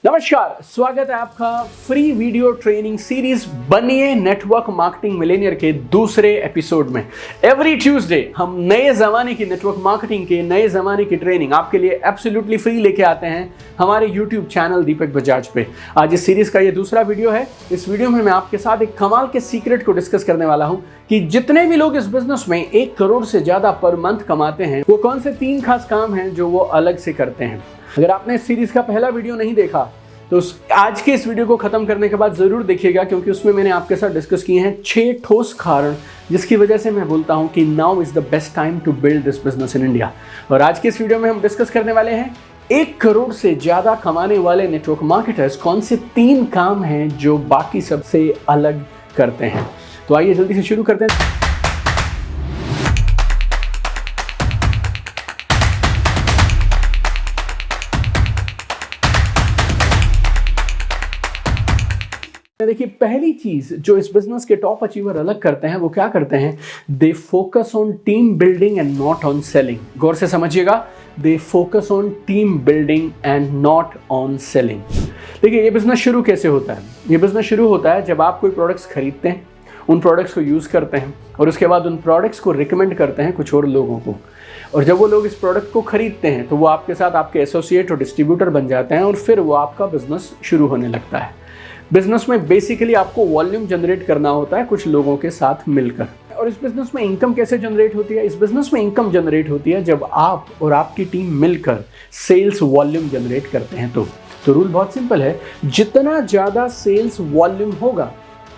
नमस्कार, स्वागत है आपका फ्री वीडियो ट्रेनिंग सीरीज बनिए नेटवर्क मार्केटिंग मिलेनियर के दूसरे एपिसोड में। एवरी ट्यूसडे हम नए जमाने की नेटवर्क मार्केटिंग के नए जमाने की ट्रेनिंग आपके लिए एब्सोल्युटली फ्री लेके आते हैं हमारे यूट्यूब चैनल दीपक बजाज पे। आज इस सीरीज का ये दूसरा वीडियो है। इस वीडियो में मैं आपके साथ एक कमाल के सीक्रेट को डिस्कस करने वाला हूं कि जितने भी लोग इस बिजनेस में 1 करोड़ से ज्यादा पर मंथ कमाते हैं वो कौन से 3 खास काम हैं जो वो अलग से करते हैं। अगर आपने इस सीरीज का पहला वीडियो नहीं देखा तो आज के इस वीडियो को खत्म करने के बाद जरूर देखिएगा, क्योंकि उसमें मैंने आपके साथ डिस्कस किए हैं 6 ठोस कारण जिसकी वजह से मैं बोलता हूं कि now is the best time to build this business in India. और आज के इस वीडियो में हम डिस्कस करने वाले हैं 1 करोड़ से ज्यादा कमाने वाले नेटवर्क मार्केटर्स कौन से 3 काम हैं जो बाकी सबसे अलग करते हैं। तो आइए जल्दी से शुरू करते हैं। देखिए, पहली चीज जो इस बिजनेस के टॉप अचीवर अलग करते हैं वो क्या करते हैं, they focus on team building and not on selling. गौर से समझिएगा, they focus on team building and not on selling. देखिए, ये बिजनेस शुरू कैसे होता है। ये बिजनेस शुरू होता है जब आप कोई प्रोडक्ट्स खरीदते हैं, उन प्रोडक्ट्स को यूज करते हैं और उसके बाद उन प्रोडक्ट्स को रिकमेंड करते हैं कुछ और लोगों को। और जब वो लोग इस प्रोडक्ट को खरीदते हैं तो वो आपके साथ आपके एसोसिएट और डिस्ट्रीब्यूटर बन जाते हैं और फिर वो आपका बिजनेस शुरू होने लगता है। बिजनेस में बेसिकली आपको वॉल्यूम जनरेट करना होता है कुछ लोगों के साथ मिलकर। और इस बिजनेस में इनकम कैसे जनरेट होती है? इस बिजनेस में इनकम जनरेट होती है जब आप और आपकी टीम मिलकर सेल्स वॉल्यूम जनरेट करते हैं। तो रूल बहुत सिंपल है, जितना ज़्यादा सेल्स वॉल्यूम होगा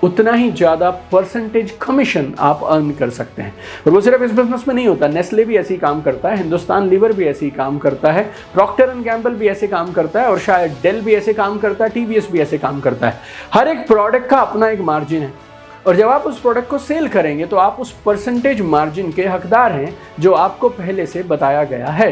उतना ही ज़्यादा परसेंटेज कमीशन आप अर्न कर सकते हैं। और वो सिर्फ इस बिजनेस में नहीं होता, नेस्ले भी ऐसे ही काम करता है, हिंदुस्तान लीवर भी ऐसे ही काम करता है, प्रॉक्टर एंड गैम्बल भी ऐसे काम करता है और शायद डेल भी ऐसे काम करता है, टीवीएस भी ऐसे काम करता है। हर एक प्रोडक्ट का अपना एक मार्जिन है और जब आप उस प्रोडक्ट को सेल करेंगे तो आप उस परसेंटेज मार्जिन के हकदार हैं जो आपको पहले से बताया गया है।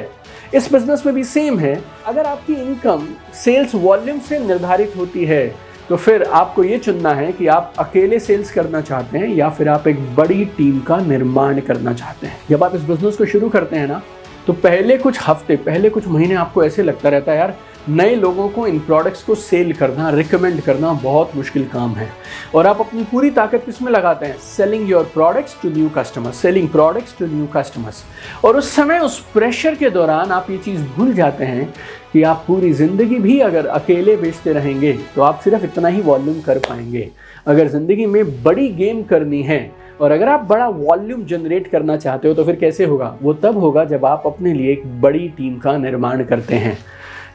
इस बिजनेस में भी सेम है। अगर आपकी इनकम सेल्स वॉल्यूम से निर्धारित होती है तो फिर आपको ये चुनना है कि आप अकेले सेल्स करना चाहते हैं या फिर आप एक बड़ी टीम का निर्माण करना चाहते हैं। जब आप इस बिजनेस को शुरू करते हैं ना, तो पहले कुछ हफ्ते, पहले कुछ महीने आपको ऐसे लगता रहता है यार नए लोगों को इन प्रोडक्ट्स को सेल करना, रिकमेंड करना बहुत मुश्किल काम है। और आप अपनी पूरी ताकत किसमें लगाते हैं? Selling your products to new customers, selling products to new customers. और उस समय उस प्रेशर के दौरान आप ये चीज़ भूल जाते हैं कि आप पूरी ज़िंदगी भी अगर अकेले बेचते रहेंगे तो आप सिर्फ इतना ही वॉल्यूम कर पाएंगे। अगर ज़िंदगी में बड़ी गेम करनी है और अगर आप बड़ा वॉल्यूम जनरेट करना चाहते हो तो फिर कैसे होगा? वो तब होगा जब आप अपने लिए एक बड़ी टीम का निर्माण करते हैं।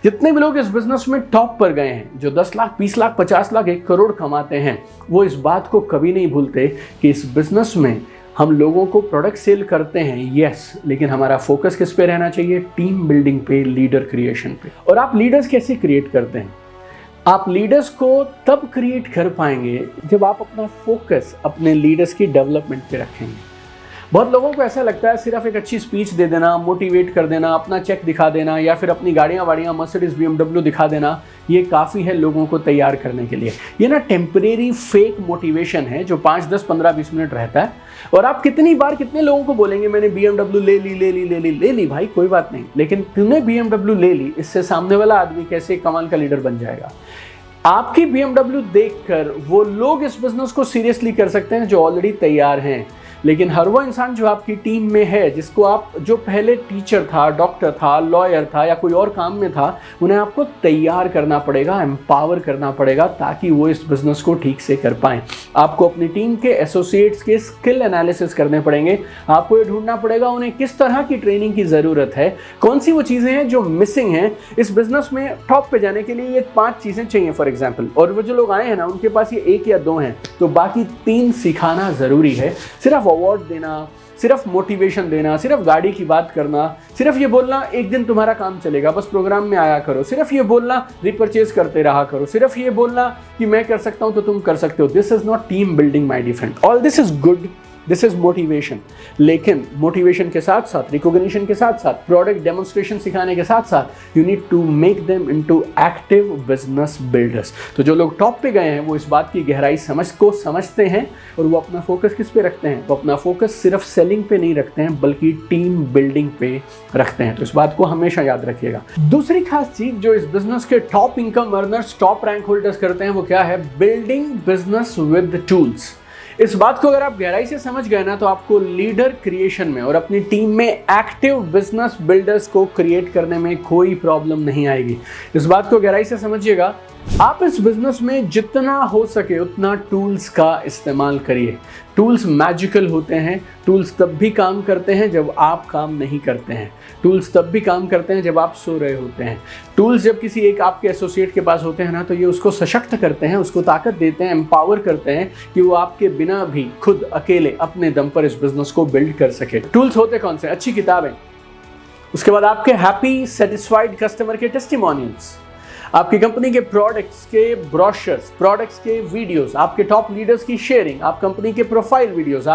जितने भी लोग इस बिजनेस में टॉप पर गए हैं, जो 10 लाख, 20 लाख, 50 लाख, 1 करोड़ कमाते हैं, वो इस बात को कभी नहीं भूलते कि इस बिजनेस में हम लोगों को प्रोडक्ट सेल करते हैं, यस, लेकिन हमारा फोकस किस पे रहना चाहिए? टीम बिल्डिंग पे, लीडर क्रिएशन पे। और आप लीडर्स कैसे क्रिएट करते हैं? आप लीडर्स को तब क्रिएट कर पाएंगे जब आप अपना फोकस अपने लीडर्स की डेवलपमेंट पे रखेंगे। बहुत लोगों को ऐसा लगता है सिर्फ एक अच्छी स्पीच दे देना, मोटिवेट कर देना, अपना चेक दिखा देना या फिर अपनी गाड़ियाँ मर्सिडीज BMW दिखा देना, ये काफ़ी है लोगों को तैयार करने के लिए। ये ना टेम्परेरी फेक मोटिवेशन है जो 5, 10, 15, 20 मिनट रहता है। और आप कितनी बार कितने लोगों को बोलेंगे मैंने BMW ले ली भाई, कोई बात नहीं, लेकिन तूने BMW ले ली, इससे सामने वाला आदमी कैसे कमाल का लीडर बन जाएगा? आपकी BMW देखकर वो लोग इस बिजनेस को सीरियसली कर सकते हैं जो ऑलरेडी तैयार हैं। लेकिन हर वो इंसान जो आपकी टीम में है, जिसको आप, जो पहले टीचर था, डॉक्टर था, लॉयर था या कोई और काम में था, उन्हें आपको तैयार करना पड़ेगा, एम्पावर करना पड़ेगा ताकि वो इस बिजनेस को ठीक से कर पाएं। आपको अपनी टीम के एसोसिएट्स के स्किल एनालिसिस करने पड़ेंगे। आपको ये ढूंढना पड़ेगा उन्हें किस तरह की ट्रेनिंग की ज़रूरत है, कौन सी वो चीज़ें हैं जो मिसिंग हैं। इस बिजनेस में टॉप पे जाने के लिए ये 5 चीज़ें चाहिए फॉर एग्जाम्पल, और वो जो लोग आए हैं ना उनके पास ये 1 या 2 हैं, तो बाकी 3 सिखाना ज़रूरी है। सिर्फ अवार्ड देना, सिर्फ मोटिवेशन देना, सिर्फ गाड़ी की बात करना, सिर्फ ये बोलना एक दिन तुम्हारा काम चलेगा, बस प्रोग्राम में आया करो, सिर्फ ये बोलना रिपर्चेज करते रहा करो, सिर्फ ये बोलना कि मैं कर सकता हूं तो तुम कर सकते हो, this is not team building my dear friend. All this is good, this is motivation. लेकिन मोटिवेशन के साथ साथ, रिकॉग्निशन के साथ साथ, प्रोडक्ट डेमोन्स्ट्रेशन सिखाने के साथ साथ you need to make them into active business builders. तो जो लोग टॉप पे गए हैं वो इस बात की गहराई समझते हैं और वो अपना फोकस किस पे रखते हैं? वो अपना फोकस सिर्फ सेलिंग पे नहीं रखते हैं बल्कि टीम बिल्डिंग पे रखते हैं। तो इस बात को हमेशा याद रखिएगा। दूसरी खास चीज जो इस बिजनेस के top income earners, top rank holders करते हैं वो क्या है? Building business with tools. इस बात को अगर आप गहराई से समझ गए ना तो आपको लीडर क्रिएशन में और अपनी टीम में एक्टिव बिजनेस बिल्डर्स को क्रिएट करने में कोई प्रॉब्लम नहीं आएगी। इस बात को गहराई से समझिएगा। आप इस बिजनेस में जितना हो सके उतना टूल्स का इस्तेमाल करिए। टूल्स मैजिकल होते हैं। टूल्स तब भी काम करते हैं जब आप काम नहीं करते हैं। टूल्स तब भी काम करते हैं जब आप सो रहे होते हैं। टूल्स जब किसी एक आपके एसोसिएट के पास होते हैं ना तो ये उसको सशक्त करते हैं, उसको ताकत देते हैं, एम्पावर करते हैं कि वो आपके बिना भी खुद अकेले अपने दम पर इस बिजनेस को बिल्ड कर सके। टूल्स होते कौन से? अच्छी किताबें, उसके बाद आपके हैप्पी सेटिस्फाइड कस्टमर के टेस्टिमोनियल्स, आपकी कंपनी के प्रोडक्ट्स के ब्रोशर्स, प्रोडक्ट्स के वीडियोस, आपके टॉप लीडर्स की शेयरिंग, आप कंपनी के प्रोफाइल वीडियोस,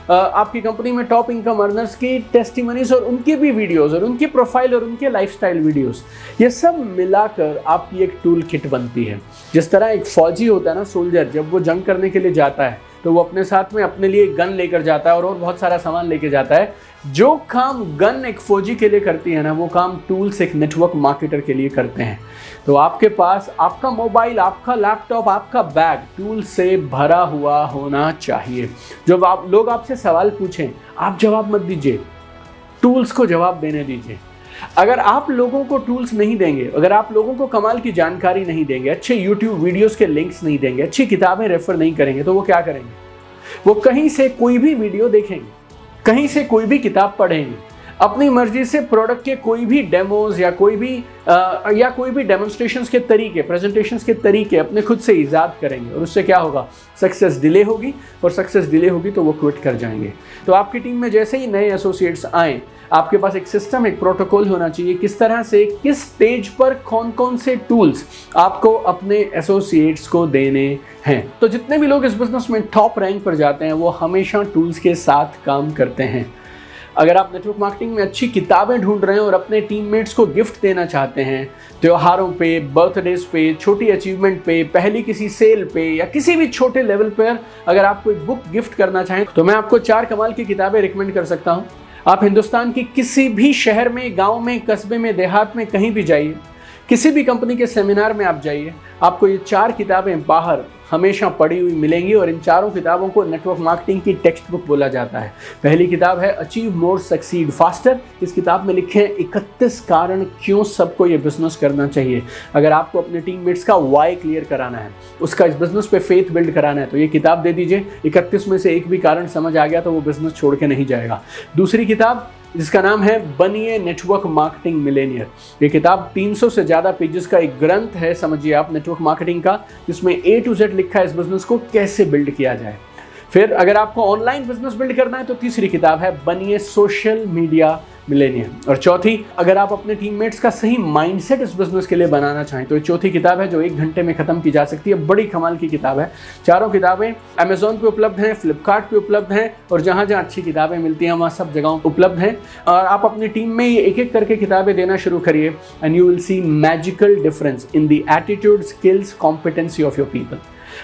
आपकी कंपनी में टॉप इनकम अर्नर्स की टेस्टिमनीज और उनके भी वीडियोस और उनके प्रोफाइल और उनके लाइफस्टाइल वीडियोस, ये सब मिलाकर आपकी एक टूल किट बनती है। जिस तरह एक फौजी होता है ना, सोल्जर, जब वो जंग करने के लिए जाता है तो वो अपने साथ में अपने लिए गन लेकर जाता है और बहुत सारा सामान लेके जाता है। जो काम गन एक फौजी के लिए करती है ना, वो काम टूल्स एक नेटवर्क मार्केटर के लिए करते हैं। तो आपके पास आपका मोबाइल, आपका लैपटॉप, आपका बैग टूल से भरा हुआ होना चाहिए। जब लोग आपसे सवाल पूछें, आप जवाब मत दीजिए, टूल्स को जवाब देने दीजिए। अगर आप लोगों को टूल्स नहीं देंगे, अगर आप लोगों को कमाल की जानकारी नहीं देंगे, अच्छे YouTube वीडियोस के लिंक्स नहीं देंगे, अच्छी किताबें रेफर नहीं करेंगे, तो वो क्या करेंगे? वो कहीं से कोई भी वीडियो देखेंगे, कहीं से कोई भी किताब पढ़ेंगे, अपनी मर्जी से प्रोडक्ट के कोई भी डेमोज या कोई भी डेमोन्स्ट्रेशंस के तरीके, प्रेजेंटेशंस के तरीके अपने खुद से ईजाद करेंगे और उससे क्या होगा? सक्सेस डिले होगी और सक्सेस डिले होगी तो वो क्विट कर जाएंगे। तो आपकी टीम में जैसे ही नए एसोसिएट्स आए, आपके पास एक सिस्टम, एक प्रोटोकॉल होना चाहिए, किस तरह से, किस स्टेज पर कौन कौन से टूल्स आपको अपने एसोसिएट्स को देने हैं। तो जितने भी लोग इस बिजनेस में टॉप रैंक पर जाते हैं वो हमेशा टूल्स के साथ काम करते हैं। अगर आप नेटवर्क मार्केटिंग में अच्छी किताबें ढूंढ रहे हैं और अपने टीममेट्स को गिफ्ट देना चाहते हैं, त्योहारों पे, बर्थडेज पे, छोटी अचीवमेंट पे, पहली किसी सेल पे या किसी भी छोटे लेवल पर अगर आप कोई बुक गिफ्ट करना चाहें तो मैं आपको 4 कमाल की किताबें रिकमेंड कर सकता हूं। आप हिंदुस्तान की किसी भी शहर में, गांव में, कस्बे में, देहात में कहीं भी जाइए, किसी भी कंपनी के सेमिनार में आप जाइए, आपको ये 4 किताबें बाहर हमेशा पढ़ी हुई मिलेंगी और इन चारों किताबों को नेटवर्क मार्केटिंग की टेक्स्ट बुक बोला जाता है। पहली किताब है अचीव मोर सक्सीड फास्टर। इस किताब में लिखे हैं 31 कारण क्यों सबको ये बिजनेस करना चाहिए। अगर आपको अपने टीममेट्स का वाई क्लियर कराना है, उसका इस बिजनेस पे फेथ बिल्ड कराना है तो ये किताब दे दीजिए। 31 में से एक भी कारण समझ आ गया तो वो बिजनेस छोड़ के नहीं जाएगा। दूसरी किताब जिसका नाम है बनिए नेटवर्क मार्केटिंग मिलेनियर। ये किताब 300 से ज़्यादा पेजेस का एक ग्रंथ है, समझिए आप, नेटवर्क मार्केटिंग का, जिसमें A to Z लिखा है इस बिजनेस को कैसे बिल्ड किया जाए। फिर अगर आपको ऑनलाइन बिजनेस बिल्ड करना है तो तीसरी किताब है बनिए सोशल मीडिया मिलेनियर। और चौथी, अगर आप अपने टीममेट्स का सही माइंडसेट इस बिजनेस के लिए बनाना चाहें तो ये चौथी किताब है जो 1 घंटे में खत्म की जा सकती है। बड़ी कमाल की किताब है। चारों किताबें अमेजोन पे उपलब्ध हैं, फ्लिपकार्ट पे उपलब्ध हैं और जहाँ जहाँ अच्छी किताबें मिलती हैं वहाँ सब जगहों उपलब्ध हैं। और आप अपनी टीम में ये एक करके किताबें देना शुरू करिए and you will see magical difference in the attitude, skills, competency of your people.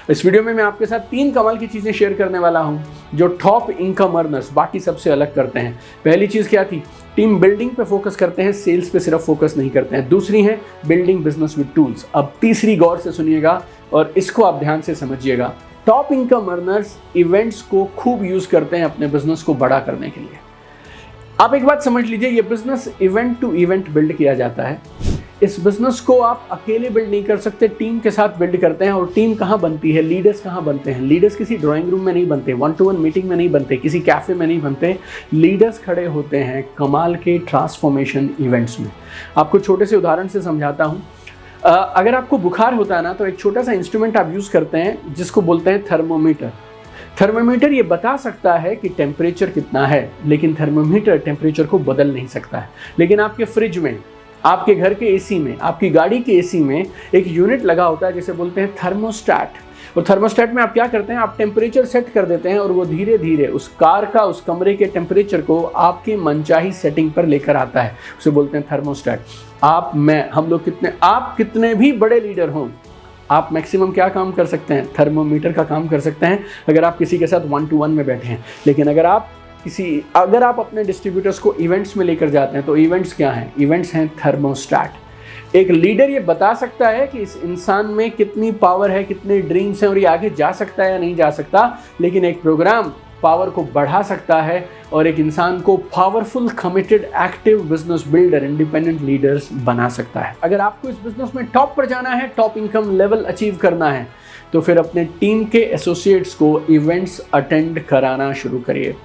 इस वीडियो में मैं आपके साथ 3 कमाल की चीज़ें शेयर करने वाला हूं जो टॉप इनकम अर्नर्स बाकी सबसे अलग करते हैं। पहली चीज़ क्या थी? टीम बिल्डिंग पे फोकस करते हैं, सेल्स पे सिर्फ फोकस नहीं करते हैं। दूसरी है बिल्डिंग बिजनेस विद टूल्स। अब तीसरी गौर से सुनिएगा और इसको आप ध्यान से समझिएगा। टॉप इनकम अर्नर्स इवेंट्स को खूब यूज़ करते हैं अपने बिजनेस को बड़ा करने के लिए। आप एक बात समझ लीजिए, ये business event to event build किया जाता है। इस बिजनेस को आप अकेले बिल्ड नहीं कर सकते, टीम के साथ बिल्ड करते हैं। और टीम कहाँ बनती है? लीडर्स कहाँ बनते हैं? लीडर्स किसी ड्राइंग रूम में नहीं बनते, 1-to-1 मीटिंग में नहीं बनते, किसी कैफे में नहीं बनते। लीडर्स खड़े होते हैं कमाल के ट्रांसफॉर्मेशन इवेंट्स में। आपको छोटे से उदाहरण से समझाता हूँ। अगर आपको बुखार होता है ना तो एक छोटा सा इंस्ट्रूमेंट आप यूज़ करते हैं जिसको बोलते हैं थर्मोमीटर। थर्मोमीटर ये बता सकता है कि टेम्परेचर कितना है, लेकिन थर्मोमीटर टेम्परेचर को बदल नहीं सकता है। लेकिन आपके फ्रिज में, आपके घर के एसी में, आपकी गाड़ी के एसी में एक यूनिट लगा होता है जिसे बोलते हैं थर्मोस्टैट। और थर्मोस्टैट में आप क्या करते हैं, आप टेम्परेचर सेट कर देते हैं और वो धीरे धीरे उस कार का, उस कमरे के टेम्परेचर को आपके मनचाही सेटिंग पर लेकर आता है, उसे बोलते हैं थर्मोस्टैट। आप कितने भी बड़े लीडर हों, आप मैक्सिमम क्या काम कर सकते हैं, थर्मोमीटर का काम कर सकते हैं अगर आप किसी के साथ 1 to 1 में बैठे हैं। लेकिन अगर आप अपने डिस्ट्रीब्यूटर्स को इवेंट्स में लेकर जाते हैं तो इवेंट्स क्या हैं, इवेंट्स हैं थर्मोस्टैट। एक लीडर ये बता सकता है कि इस इंसान में कितनी पावर है, कितने ड्रीम्स हैं और ये आगे जा सकता है या नहीं जा सकता, लेकिन एक प्रोग्राम पावर को बढ़ा सकता है और एक इंसान को powerful, committed, active business builder, independent leaders बना सकता है। अगर आपको इस बिजनेस में टॉप पर जाना है, टॉप इनकम लेवल अचीव करना है, तो फिर अपने टीम के एसोसिएट्स को इवेंट्स अटेंड कराना शुरू करिए।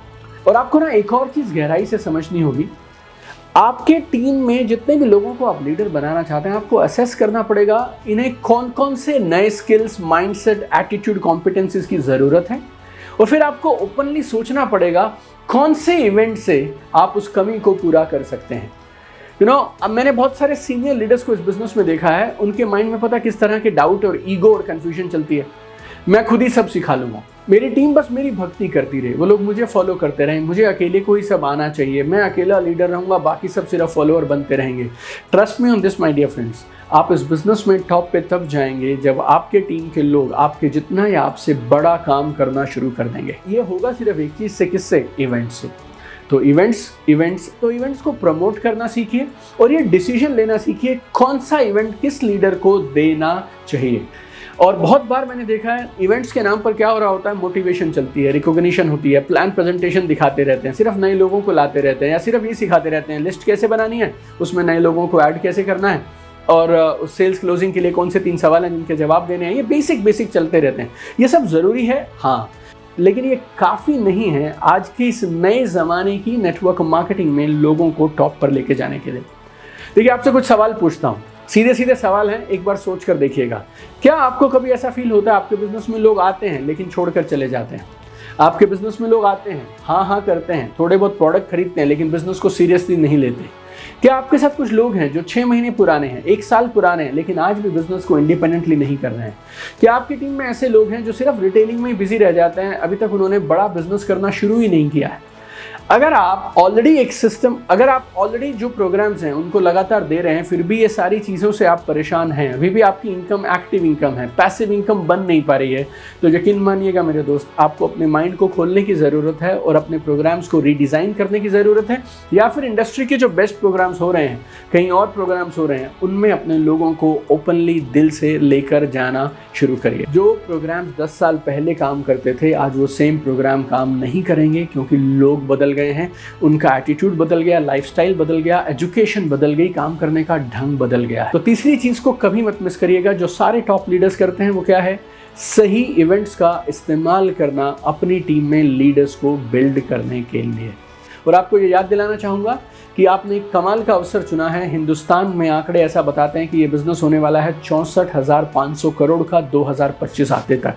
और आपको ना एक और चीज़ गहराई से समझनी होगी, आपके टीम में जितने भी लोगों को आप लीडर बनाना चाहते हैं, आपको असेस करना पड़ेगा इन्हें कौन कौन से नए स्किल्स, माइंडसेट, एटीट्यूड, कॉम्पिटेंसीज की ज़रूरत है। और फिर आपको ओपनली सोचना पड़ेगा कौन से इवेंट से आप उस कमी को पूरा कर सकते हैं। अब मैंने बहुत सारे सीनियर लीडर्स को इस बिजनेस में देखा है, उनके माइंड में पता किस तरह के डाउट और ईगो और कंफ्यूजन चलती है। मैं खुद ही सब सिखा लूँगा, मेरी टीम बस मेरी भक्ति करती रहे, वो लोग मुझे फॉलो करते रहें, मुझे अकेले को ही सब आना चाहिए, मैं अकेला लीडर रहूँगा, बाकी सब सिर्फ फॉलोअर बनते रहेंगे। Trust me on this my dear friends, आप इस बिजनेस में टॉप पे तब जाएंगे जब आपके टीम के लोग आपके जितना या आपसे बड़ा काम करना शुरू कर देंगे। ये होगा सिर्फ एक चीज़ से, किससे, इवेंट्स से। तो इवेंट्स को प्रमोट करना सीखिए और ये डिसीजन लेना सीखिए कौन सा इवेंट किस लीडर को देना चाहिए। और बहुत बार मैंने देखा है इवेंट्स के नाम पर क्या हो रहा होता है, मोटिवेशन चलती है, रिकॉग्निशन होती है, प्लान प्रेजेंटेशन दिखाते रहते हैं, सिर्फ नए लोगों को लाते रहते हैं, या सिर्फ ये सिखाते रहते हैं लिस्ट कैसे बनानी है, उसमें नए लोगों को ऐड कैसे करना है, और सेल्स क्लोजिंग के लिए कौन से 3 सवाल हैं जिनके जवाब देने हैं। ये बेसिक चलते रहते हैं। ये सब ज़रूरी है, हाँ, लेकिन ये काफ़ी नहीं है आज की इस नए ज़माने की नेटवर्क मार्केटिंग में लोगों को टॉप पर लेके जाने के लिए। देखिए, आपसे कुछ सवाल पूछता हूँ, सीधे सवाल हैं, एक बार सोच कर देखिएगा। क्या आपको कभी ऐसा फील होता है आपके बिजनेस में लोग आते हैं लेकिन छोड़कर चले जाते हैं? आपके बिजनेस में लोग आते हैं, हाँ करते हैं, थोड़े बहुत प्रोडक्ट खरीदते हैं, लेकिन बिजनेस को सीरियसली नहीं लेते। क्या आपके साथ कुछ लोग हैं जो 6 महीने पुराने हैं, 1 साल पुराने हैं, लेकिन आज भी बिजनेस को इंडिपेंडेंटली नहीं कर रहे हैं? क्या आपकी टीम में ऐसे लोग हैं जो सिर्फ रिटेलिंग में ही बिजी रह जाते हैं, अभी तक उन्होंने बड़ा बिजनेस करना शुरू ही नहीं किया है? अगर आप ऑलरेडी जो प्रोग्राम्स हैं उनको लगातार दे रहे हैं, फिर भी ये सारी चीज़ों से आप परेशान हैं, अभी भी आपकी इनकम एक्टिव इनकम है, पैसिव इनकम बन नहीं पा रही है, तो यकीन मानिएगा मेरे दोस्त, आपको अपने माइंड को खोलने की ज़रूरत है और अपने प्रोग्राम्स को रीडिज़ाइन करने की ज़रूरत है। या फिर इंडस्ट्री के जो बेस्ट प्रोग्राम्स हो रहे हैं, कहीं और प्रोग्राम्स हो रहे हैं, उनमें अपने लोगों को ओपनली दिल से लेकर जाना शुरू करिए। जो प्रोग्राम्स 10 साल पहले काम करते थे, आज वो सेम प्रोग्राम काम नहीं करेंगे, क्योंकि लोग बदल गए हैं, उनका एटीट्यूड बदल गया, लाइफस्टाइल बदल गया, एजुकेशन बदल गई, काम करने का ढंग बदल गया है। तो तीसरी चीज को कभी मत मिस करिएगा, जो सारे टॉप लीडर्स करते हैं, वो क्या है? सही इवेंट्स का इस्तेमाल करना अपनी टीम में लीडर्स को बिल्ड करने के लिए। और आपको ये याद दिलाना चाहूँगा कि आपने एक कमाल का अवसर चुना है। हिंदुस्तान में आंकड़े ऐसा बताते हैं कि ये बिजनेस होने वाला है 64,500 करोड़ का 2025 आते तक।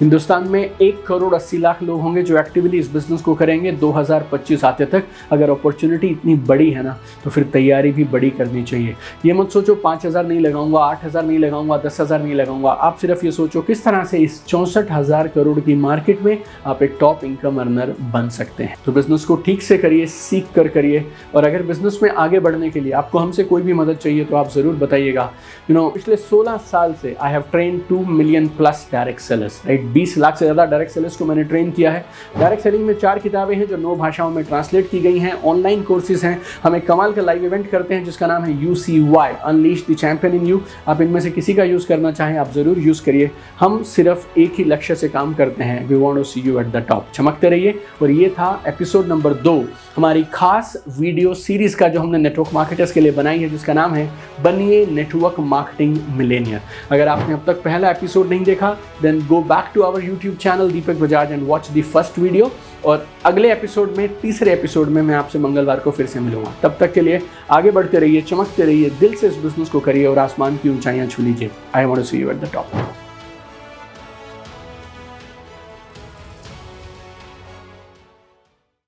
हिंदुस्तान में 1,80,00,000 लोग होंगे जो एक्टिवली इस बिजनेस को करेंगे 2025 आते तक। अगर अपॉर्चुनिटी इतनी बड़ी है ना, तो फिर तैयारी भी बड़ी करनी चाहिए। ये मत सोचो 5,000 नहीं लगाऊंगा, 8,000 नहीं लगाऊंगा, 10,000 नहीं लगाऊंगा। आप सिर्फ ये सोचो किस तरह से इस 64,000 करोड़ की मार्केट में आप एक टॉप इनकम अर्नर बन सकते हैं। तो बिजनेस को ठीक से करिए, सीख कर करिए। और अगर बिजनेस में आगे बढ़ने के लिए आपको हमसे कोई भी मदद चाहिए तो आप ज़रूर बताइएगा। पिछले 16 साल से I have train 2 million plus direct sellers, right. 20 lakh से ज़्यादा डायरेक्ट सेलर्स को मैंने ट्रेन किया है। डायरेक्ट सेलिंग में 4 किताबें हैं जो 9 भाषाओं में ट्रांसलेट की गई हैं। ऑनलाइन कोर्सेज हैं। हम एक कमाल का लाइव इवेंट करते हैं जिसका नाम है UCY, unleash the champion in you. आप इनमें से किसी का यूज़ करना चाहें आप ज़रूर यूज़ करिए। हम सिर्फ एक ही लक्ष्य से काम करते हैं, we want to see you at the top. चमकते रहिए। और ये था एपिसोड नंबर 2 हमारी खास वीडियो सीरीज़ का, जो हमने नेटवर्क मार्केटर्स के लिए बनाई है, जिसका नाम है बनिए नेटवर्क मार्केटिंग मिलेनियर। अगर आपने अब तक पहला एपिसोड नहीं देखा, then go back to our YouTube channel Deepak Bajaj and watch the first video. और अगले एपिसोड में, तीसरे एपिसोड में मैं आपसे मंगलवार को फिर से मिलूंगा। तब तक के लिए आगे बढ़ते रहिए, चमकते रहिए, दिल से इस बिजनेस को करिए और आसमान की ऊंचाइयां छू लीजिए। I want to see you at the top.